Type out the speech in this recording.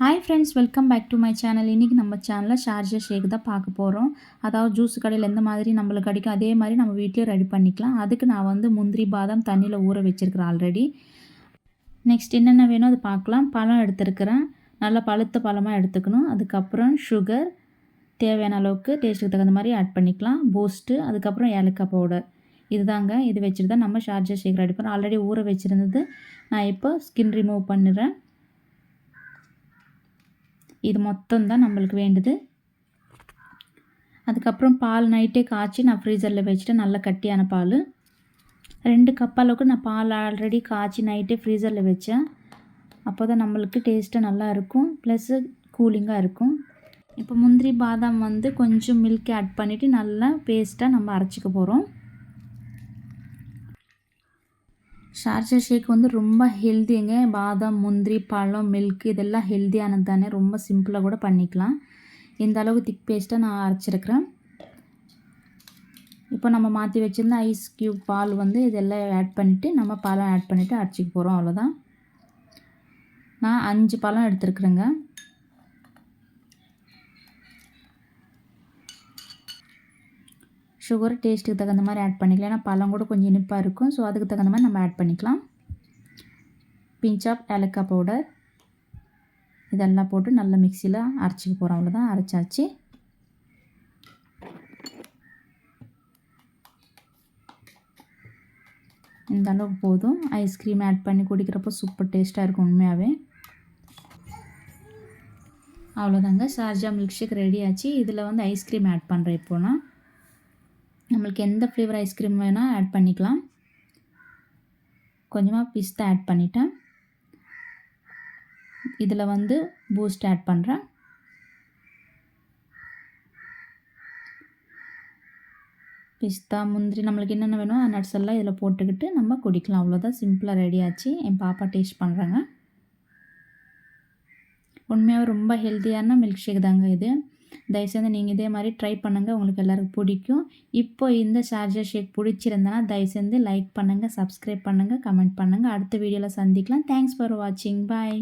Hi friends, welcome back to my channel. இன்றைக்கி நம்ம சேனலில் ஷார்ஜா ஷேக் தான் பார்க்க போகிறோம். அதாவது ஜூஸ் கடையில் எந்த மாதிரி நம்மளுக்கு கிடைக்கும் அதே மாதிரி நம்ம வீட்டிலே ரெடி பண்ணிக்கலாம். அதுக்கு நான் வந்து முந்திரி பாதாம் தண்ணியில் ஊற வச்சுருக்கிறேன் ஆல்ரெடி. நெக்ஸ்ட் என்னென்ன வேணும் அது பார்க்கலாம். பழம் எடுத்துருக்கிறேன், நல்லா பழுத்த பழமாக எடுத்துக்கணும். அதுக்கப்புறம் சுகர் தேவையான அளவுக்கு டேஸ்ட்டுக்கு தகுந்த மாதிரி ஆட் பண்ணிக்கலாம். பூஸ்ட்டு, அதுக்கப்புறம் ஏலக்காய் பவுடர். இதுதாங்க. இது வச்சுட்டு தான் நம்ம ஷார்ஜா ஷேக் ரெடி பண்ணுறோம். ஆல்ரெடி ஊற வச்சுருந்தது நான் இப்போ ஸ்கின் ரிமூவ் பண்ணுறேன். இது மொத்தம் தான் நம்மளுக்கு வேண்டுது. அதுக்கப்புறம் பால் நைட்டே காய்ச்சி நான் ஃப்ரீசரில் வச்சுட்டு நல்லா கட்டியான பால் 2 கப் அளவுக்கு நான் பால் ஆல்ரெடி காய்ச்சி நைட்டே ஃப்ரீசரில் வச்சேன். அப்போ தான் நம்மளுக்கு டேஸ்ட்டு நல்லா இருக்கும், ப்ளஸ்ஸு கூலிங்காக இருக்கும். இப்போ முந்திரி பாதாம் வந்து கொஞ்சம் மில்க் ஆட் பண்ணிவிட்டு நல்லா பேஸ்ட்டாக நம்ம அரைச்சிக்க போகிறோம். ஷார்ஜா ஷேக் வந்து ரொம்ப ஹெல்த்திங்க. பாதாம், முந்திரி, பழம், மில்க் இதெல்லாம் ஹெல்த்தியானது தானே. ரொம்ப சிம்பிளாக கூட பண்ணிக்கலாம். இந்த அளவுக்கு திக் பேஸ்ட்டாக நான் அரைச்சிருக்கிறேன். இப்போ நம்ம மாற்றி வச்சுருந்த ஐஸ் க்யூப் பால் வந்து இதெல்லாம் ஆட் பண்ணிவிட்டு நம்ம பழம் ஆட் பண்ணிவிட்டு அரைச்சிக்க போகிறோம். அவ்வளோதான். நான் 5 பழம் எடுத்துருக்குறேங்க. சுகர் டேஸ்ட்டுக்கு தகுந்த மாதிரி ஆட் பண்ணிக்கலாம். ஏன்னா பழம் கூட கொஞ்சம் இனிப்பாக இருக்கும். ஸோ அதுக்கு தகுந்த மாதிரி நம்ம ஆட் பண்ணிக்கலாம். பிஞ்ச் ஆஃப் ஏலக்காய் பவுடர் இதெல்லாம் போட்டு நல்லா மிக்சியில் அரைச்சிக்க போகிறோம். அவ்வளோதான், அரைச்சாச்சு. இந்த அளவுக்கு போதும். ஐஸ்கிரீம் ஆட் பண்ணி குடிக்கிறப்போ சூப்பர் டேஸ்ட்டாக இருக்கும் உண்மையாகவே. அவ்வளோதாங்க, ஷார்ஜா மில்க் ஷேக் ரெடி ஆச்சு. இதில் வந்து ஐஸ்கிரீம் ஆட் பண்ணுறேன். இப்போனா நம்மளுக்கு எந்த ஃப்ளேவர் ஐஸ்கிரீம் வேணால் ஆட் பண்ணிக்கலாம். கொஞ்சமாக பிஸ்தா ஆட் பண்ணிட்டேன். இதில் வந்து பூஸ்ட் ஆட் பண்ணுறேன். பிஸ்தா, முந்திரி நம்மளுக்கு என்னென்ன வேணும் நட்ஸ் எல்லாம் இதில் போட்டுக்கிட்டு நம்ம குடிக்கலாம். அவ்வளோதான், சிம்பிளாக ரெடி ஆச்சு. என் பாப்பா டேஸ்ட் பண்ணுறாங்க. உண்மையாக ரொம்ப ஹெல்த்தியான மில்க் ஷேக் தாங்க இது. தயவுசெய்து நீங்கள் இதே மாதிரி ட்ரை பண்ணுங்கள், உங்களுக்கு எல்லாருக்கும் பிடிக்கும். இப்போ இந்த ஷார்ஜா ஷேக் பிடிச்சிருந்தனா தயவுசெய்து லைக் பண்ணுங்கள், சப்ஸ்கிரைப் பண்ணுங்கள், கமெண்ட் பண்ணுங்கள். அடுத்த வீடியோவில் சந்திக்கலாம். தேங்க்ஸ் ஃபார் வாட்சிங். பாய்.